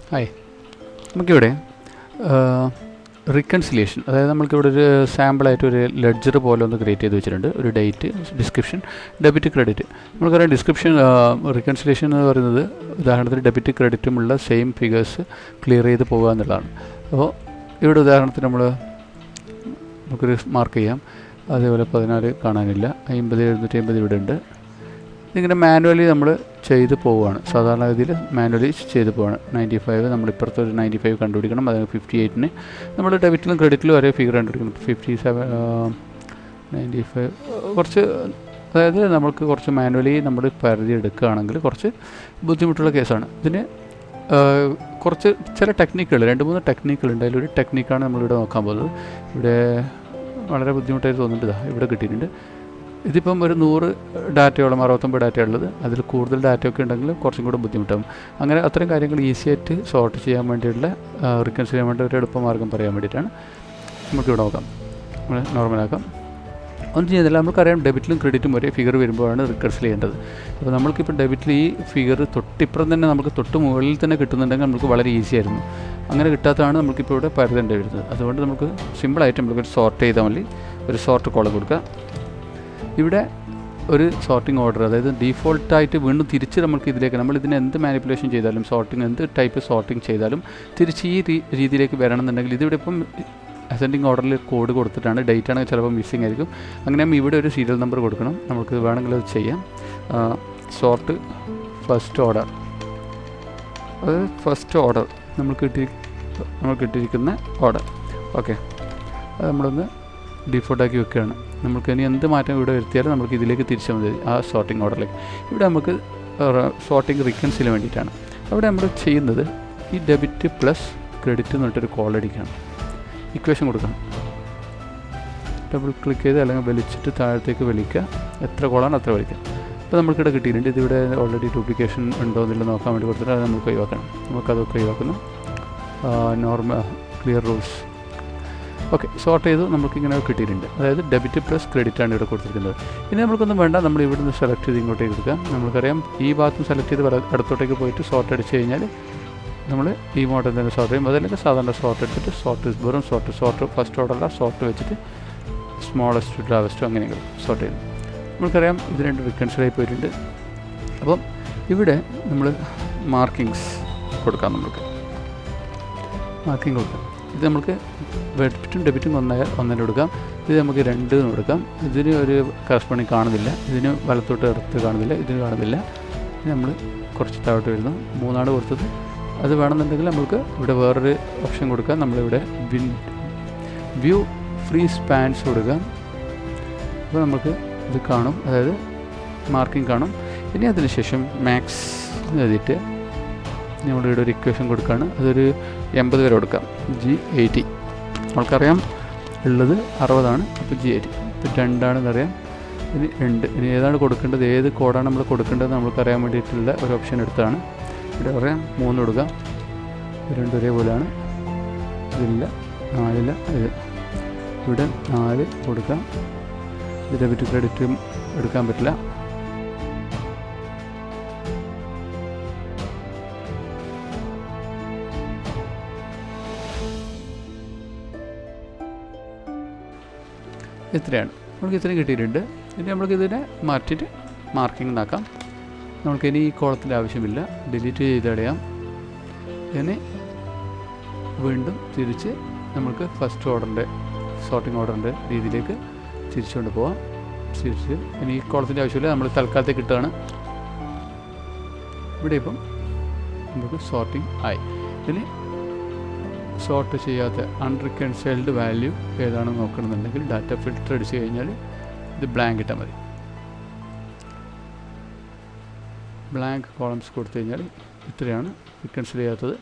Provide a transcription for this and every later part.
Hi, നമുക്കിവിടെ reconciliation, അതായത് നമ്മൾക്കിവിടെ ഒരു സാമ്പിളായിട്ട് ഒരു ലെഡ്ജർ പോലെ ഒന്ന് ക്രിയേറ്റ് ചെയ്ത് വെച്ചിട്ടുണ്ട്. ഒരു ഡേറ്റ്, ഡിസ്ക്രിപ്ഷൻ, ഡെബിറ്റ്, ക്രെഡിറ്റ്. നമുക്കറിയാം ഡിസ്ക്രിപ്ഷൻ റിക്കൺസിലിയേഷൻ എന്ന് പറയുന്നത് ഉദാഹരണത്തിന് ഡെബിറ്റ് ക്രെഡിറ്റുമുള്ള സെയിം ഫിഗേഴ്സ് ക്ലിയർ ചെയ്ത് പോകുക എന്നുള്ളതാണ്. അപ്പോൾ ഇവിടെ ഉദാഹരണത്തിന് നമുക്കൊരു മാർക്ക് ചെയ്യാം. അതേപോലെ 14 കാണാനില്ല, 50, 750 ഇവിടെ ഉണ്ട്. ഇതിങ്ങനെ മാനുവലി നമ്മൾ ചെയ്ത് പോവുകയാണ്. സാധാരണഗതിയിൽ മാനുവലി ചെയ്ത് പോവുകയാണ്. 95 നമ്മളിപ്പുറത്ത് ഒരു 95 കണ്ടുപിടിക്കണം. അത് 58 നമ്മൾ ഡെബിറ്റിലും ക്രെഡിറ്റിലും ഒരേ ഫിഗർ കണ്ടുപിടിക്കണം. 57, 95 കുറച്ച്, അതായത് നമുക്ക് കുറച്ച് മാനുവലി നമ്മൾ പരിധി എടുക്കുകയാണെങ്കിൽ കുറച്ച് ബുദ്ധിമുട്ടുള്ള കേസാണ്. ഇതിന് കുറച്ച് ചില ടെക്നിക്കുകൾ, 2-3 ടെക്നിക്കുകളുണ്ട്. അതിലൊരു ടെക്നിക്കാണ് നമ്മളിവിടെ നോക്കാൻ പോകുന്നത്. ഇവിടെ വളരെ ബുദ്ധിമുട്ടായിട്ട് തോന്നുന്നുണ്ട്. ഇവിടെ കിട്ടിയിട്ടുണ്ട്. ഇതിപ്പം ഒരു 100 ഡാറ്റയോളം, 69 ഡാറ്റ ഉള്ളത്. അതിൽ കൂടുതൽ ഡാറ്റയൊക്കെ ഉണ്ടെങ്കിൽ കുറച്ചും കൂടെ ബുദ്ധിമുട്ടാകും. അങ്ങനെ അത്തരം കാര്യങ്ങൾ ഈസി ആയിട്ട് സോർട്ട് ചെയ്യാൻ വേണ്ടിയിട്ടുള്ള റിക്കൺസിൽ ചെയ്യാൻ വേണ്ടി ഒരു എളുപ്പമാർഗ്ഗം പറയാൻ വേണ്ടിയിട്ടാണ് നമുക്കിവിടെ നോക്കാം. നമ്മൾ നോർമലാക്കാം. ഒന്നും ചെയ്യുന്നില്ല. നമുക്കറിയാം ഡെബിറ്റിലും ക്രെഡിറ്റും ഒരേ ഫിഗർ വരുമ്പോഴാണ് റിക്കൺസിൽ ചെയ്യേണ്ടത്. അപ്പോൾ നമ്മൾക്കിപ്പോൾ ഡെബിറ്റിൽ ഈ ഫിഗർ തൊട്ടിപ്പുറം തന്നെ നമുക്ക് തൊട്ട് മുകളിൽ തന്നെ കിട്ടുന്നുണ്ടെങ്കിൽ നമുക്ക് വളരെ ഈസി ആയിരുന്നു. അങ്ങനെ കിട്ടാത്തതാണ് നമുക്കിപ്പോൾ ഇവിടെ പരതേണ്ടി വരുന്നത്. അതുകൊണ്ട് നമുക്ക് സിമ്പിളായിട്ട് നമുക്കൊരു സോർട്ട് ചെയ്താൽ മതി. ഒരു സോർട്ട് കോളം കൊടുക്കുക. ഇവിടെ ഒരു സോർട്ടിംഗ് ഓർഡർ, അതായത് ഡീഫോൾട്ടായിട്ട് വീണ്ടും തിരിച്ച് നമുക്ക് ഇതിലേക്ക്, നമ്മൾ ഇതിന് എന്ത് മാനിപ്പുലേഷൻ ചെയ്താലും, സോർട്ടിങ് എന്ത് ടൈപ്പ് സോർട്ടിങ് ചെയ്താലും തിരിച്ച് ഈ രീതിയിലേക്ക് വരണമെന്നുണ്ടെങ്കിൽ ഇതിവിടെ ഇപ്പം അസെൻഡിങ് ഓർഡറിൽ കോഡ് കൊടുത്തിട്ടാണ്. ഡേറ്റ് ആണെങ്കിൽ ചിലപ്പോൾ മിസ്സിംഗ് ആയിരിക്കും. അങ്ങനെ ഇവിടെ ഒരു സീരിയൽ നമ്പർ കൊടുക്കണം. നമുക്ക് വേണമെങ്കിൽ അത് ചെയ്യാം. സോർട്ട് ഫസ്റ്റ് ഓർഡർ, അതായത് ഫസ്റ്റ് ഓർഡർ നമ്മൾ കിട്ടിയിരിക്കുന്ന ഓർഡർ. ഓക്കെ, അത് നമ്മളൊന്ന് ഡിഫോൾട്ടാക്കി വെക്കുകയാണ്. നമുക്ക് ഇനി എന്ത് മാറ്റം ഇവിടെ വരുത്തിയാലും നമുക്ക് ഇതിലേക്ക് തിരിച്ചാൽ മതി, ആ സോർട്ടിംഗ് ഓർഡറിലേക്ക്. ഇവിടെ നമുക്ക് സോർട്ടിംഗ് റിക്കൺസിന് വേണ്ടിയിട്ടാണ്. അവിടെ നമ്മൾ ചെയ്യുന്നത് ഈ ഡെബിറ്റ് പ്ലസ് ക്രെഡിറ്റ് എന്നിട്ടൊരു കോൾ അടിക്കണം. ഇക്വേഷൻ കൊടുക്കണം. ഡബിൾ ക്ലിക്ക് ചെയ്ത് അല്ലെങ്കിൽ വലിച്ചിട്ട് താഴത്തേക്ക് വലിക്കുക. എത്ര കോളാണ് അത്ര വലിക്കുക. അപ്പോൾ നമുക്കിവിടെ കിട്ടിയിട്ടുണ്ട്. ഇതിവിടെ ഓൾറെഡി ഡ്യൂപ്ലിക്കേഷൻ ഉണ്ടോ എന്നുള്ളത് നോക്കാൻ വേണ്ടി കൊടുത്തിട്ട് അത് നമുക്ക് ഒഴിവാക്കണം. നമുക്കതൊക്കെ ഒഴിവാക്കുന്നു. Normal clear rules. Okay, sort ചെയ്തു നമുക്കിങ്ങനെ കിട്ടിയിട്ടുണ്ട്. അതായത് ഡെബിറ്റ് പ്ലസ് ക്രെഡിറ്റാണ് ഇവിടെ കൊടുത്തിരിക്കുന്നത്. ഇനി നമുക്കൊന്നും വേണ്ട, നമ്മൾ ഇവിടെ നിന്ന് സെലക്ട് ചെയ്ത് ഇങ്ങോട്ടേക്ക് എടുക്കാം. നമുക്കറിയാം ഈ ഭാഗത്തും സെലക്ട് ചെയ്ത് അടുത്തോട്ടേക്ക് പോയിട്ട് സോർട്ട് അടിച്ച് കഴിഞ്ഞാൽ നമ്മൾ ഈ മോഡൽ തന്നെ സോർട്ട് ചെയ്യും. അതല്ലെങ്കിൽ സാധാരണ സോർട്ട് എടുത്തിട്ട് വെറും സോർട്ട് ഫസ്റ്റ് ഓർഡറല്ല, സോർട്ട് വെച്ചിട്ട് സ്മോളസ്റ്റ് ടു ലാവസ്റ്റ് അങ്ങനെയെങ്കിലും സോർട്ട് ചെയ്യും. നമുക്കറിയാം ഇത് രണ്ട് റിക്കൺസിലായി പോയിട്ടുണ്ട്. അപ്പം ഇവിടെ നമ്മൾ മാർക്കിങ്സ് കൊടുക്കാം. നമുക്ക് മാർക്കിംഗ് കൊടുക്കാം. ഇത് നമുക്ക് ഡെബിറ്റും ഡെബിറ്റും ഒന്നര കൊടുക്കാം. ഇത് നമുക്ക് 2 കൊടുക്കാം. ഇതിന് ഒരു കറസ്പോണ്ടിങ് കാണുന്നില്ല, ഇതിന് വലത്തോട്ട് അടുത്ത് കാണുന്നില്ല, ഇതിന് കാണുന്നില്ല. ഇത് നമ്മൾ കുറച്ച് താഴോട്ട് വരുന്നു. 3 കൊടുത്തത്. അത് വേണമെന്നുണ്ടെങ്കിൽ നമുക്ക് ഇവിടെ വേറൊരു ഓപ്ഷൻ കൊടുക്കാം. നമ്മളിവിടെ വ്യൂ ഫ്രീ സ്പാൻസ് കൊടുക്കാം. അപ്പോൾ നമുക്ക് ഇത് കാണും, അതായത് മാർക്കിംഗ് കാണും. ഇനി അതിനുശേഷം മാക്സ് എഴുതിയിട്ട് നമ്മളിവിടെ ഒരു ഇക്വേഷൻ കൊടുക്കുകയാണ്. അതൊരു 80 വരെ കൊടുക്കാം. G80 നമ്മൾക്കറിയാം ഉള്ളത് 60. അപ്പോൾ G80 ഇപ്പോൾ 2 ഇനി 2. ഇനി ഏതാണ് കൊടുക്കേണ്ടത്, ഏത് കോഡാണ് നമ്മൾ കൊടുക്കേണ്ടത് നമ്മൾക്കറിയാൻ വേണ്ടിയിട്ടുള്ള ഒരു ഓപ്ഷൻ എടുത്താണ്. ഇവിടെ പറയാം 3 കൊടുക്കാം. 2 ഒരേപോലെയാണ്. ഇതില്ല, 4 ഇത്. ഇവിടെ 4 കൊടുക്കാം. ഇത് ഡെബിറ്റ് ക്രെഡിറ്റും എടുക്കാൻ പറ്റില്ല. ഇത്രയാണ് നമുക്ക് ഇത്രയും കിട്ടിയിട്ടുണ്ട്. ഇനി നമുക്കിതിനെ മാറ്റിയിട്ട് മാർക്കിംഗ് ഉണ്ടാക്കാം. നമുക്കിനി ഈ കോളത്തിൻ്റെ ആവശ്യമില്ല, ഡിലീറ്റ് ചെയ്തടയാം. ഇനി വീണ്ടും തിരിച്ച് നമുക്ക് ഫസ്റ്റ് ഓർഡറിൻ്റെ സോർട്ടിംഗ് ഓർഡറിൻ്റെ രീതിയിലേക്ക് തിരിച്ചുകൊണ്ട് പോവാം. തിരിച്ച് ഇനി ഈ കോളത്തിൻ്റെ ആവശ്യമില്ല, നമ്മൾ തൽക്കാലത്തേക്ക് കിട്ടുകയാണ്. ഇവിടെ ഇപ്പം നമുക്ക് സോർട്ടിംഗ് ആയി. ഇനി സോർട്ട് ചെയ്യാത്ത അൺറിക്കൺസൈൽഡ് വാല്യൂ ഏതാണെന്ന് നോക്കണമെന്നുണ്ടെങ്കിൽ ഡാറ്റ ഫിൽറ്റർ അടിച്ച് കഴിഞ്ഞാൽ ഇത് ബ്ലാങ്ക് ഇട്ടാൽ മതി. ബ്ലാങ്ക് കോളംസ് കൊടുത്തു കഴിഞ്ഞാൽ ഇത്രയാണ് റിക്കൺസിൽ ചെയ്യാത്തത്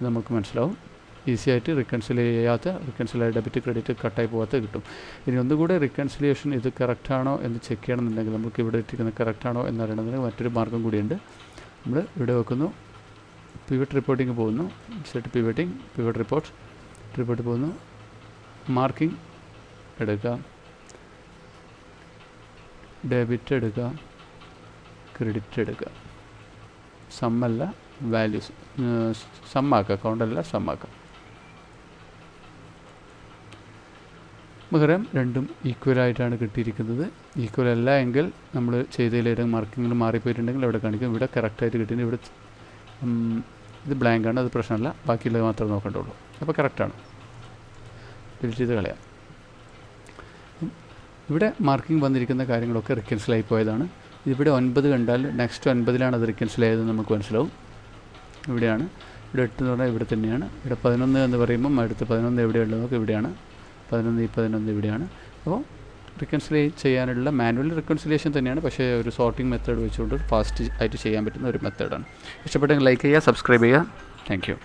നമുക്ക് മനസ്സിലാവും. ഈസി ആയിട്ട് റിക്കൺസിലായ ഡെബിറ്റ് ക്രെഡിറ്റ് കട്ടായി പോകാത്ത കിട്ടും. ഇനി ഒന്നുകൂടെ റിക്കൺസിലിയേഷൻ ഇത് കറക്റ്റാണോ എന്ന് ചെക്ക് ചെയ്യണമെന്നുണ്ടെങ്കിൽ, നമുക്ക് ഇവിടെ ഇട്ടിരിക്കുന്നത് കറക്റ്റാണോ എന്നറിയണമെന്നുണ്ടെങ്കിൽ മറ്റൊരു മാർഗ്ഗം കൂടിയുണ്ട്. നമ്മൾ ഇവിടെ വെക്കുന്നു, പിവറ്റ് റിപ്പോർട്ടിങ് പോകുന്നു, സെറ്റ് പിവറ്റ് റിപ്പോർട്ട് പോകുന്നു, മാർക്കിംഗ് എടുക്കുക, ഡെബിറ്റ് എടുക്കുക, ക്രെഡിറ്റ് എടുക്കുക. സമ്മല്ല വാല്യൂസ് സമ്മാക്കുക, കൗണ്ടല്ല സമ്മാക്കുക. നമുക്കറിയാം രണ്ടും ഈക്വലായിട്ടാണ് കിട്ടിയിരിക്കുന്നത്. ഈക്വൽ അല്ല എങ്കിൽ നമ്മൾ ചെയ്തതിലേതെങ്കിലും മാർക്കിങ്ങിൽ മാറിപ്പോയിട്ടുണ്ടെങ്കിൽ അവിടെ കാണിക്കും. ഇവിടെ കറക്റ്റായിട്ട് കിട്ടിയിട്ടുണ്ട്. ഇവിടെ ഇത് ബ്ലാങ്കാണ്, അത് പ്രശ്നമല്ല, ബാക്കിയുള്ളത് മാത്രമേ നോക്കേണ്ടുള്ളൂ. അപ്പോൾ കറക്റ്റാണ്, ഡിലീറ്റ് ചെയ്ത് കളയാം. ഇവിടെ മാർക്കിംഗ് വന്നിരിക്കുന്ന കാര്യങ്ങളൊക്കെ റിക്കൻസിലായി പോയതാണ്. ഇവിടെ 9 കണ്ടാൽ നെക്സ്റ്റ് 9ലാണ് അത് റിക്കൻസിലായതെന്ന് നമുക്ക് മനസ്സിലാവും. ഇവിടെയാണ്. ഇവിടെ 8 എന്ന് പറഞ്ഞാൽ ഇവിടെ തന്നെയാണ്. ഇവിടെ 11 എന്ന് പറയുമ്പം അടുത്ത് 11 എവിടെയുള്ളത് നമുക്ക് ഇവിടെയാണ്. 11 ഇവിടെയാണ്. അപ്പോൾ റിക്കൻസിലേ ചെയ്യാനുള്ള മാനുവൽ റിക്കൺസിലേഷൻ തന്നെയാണ്, പക്ഷേ ഒരു സോർട്ടിംഗ് മെത്തേഡ് വെച്ചുകൊണ്ട് ഫാസ്റ്റ് ആയിട്ട് ചെയ്യാൻ പറ്റുന്ന ഒരു മെത്തേഡാണ്. ഇഷ്ടപ്പെട്ടെങ്കിൽ ലൈക്ക് ചെയ്യുക, സബ്സ്ക്രൈബ് ചെയ്യുക. Thank you.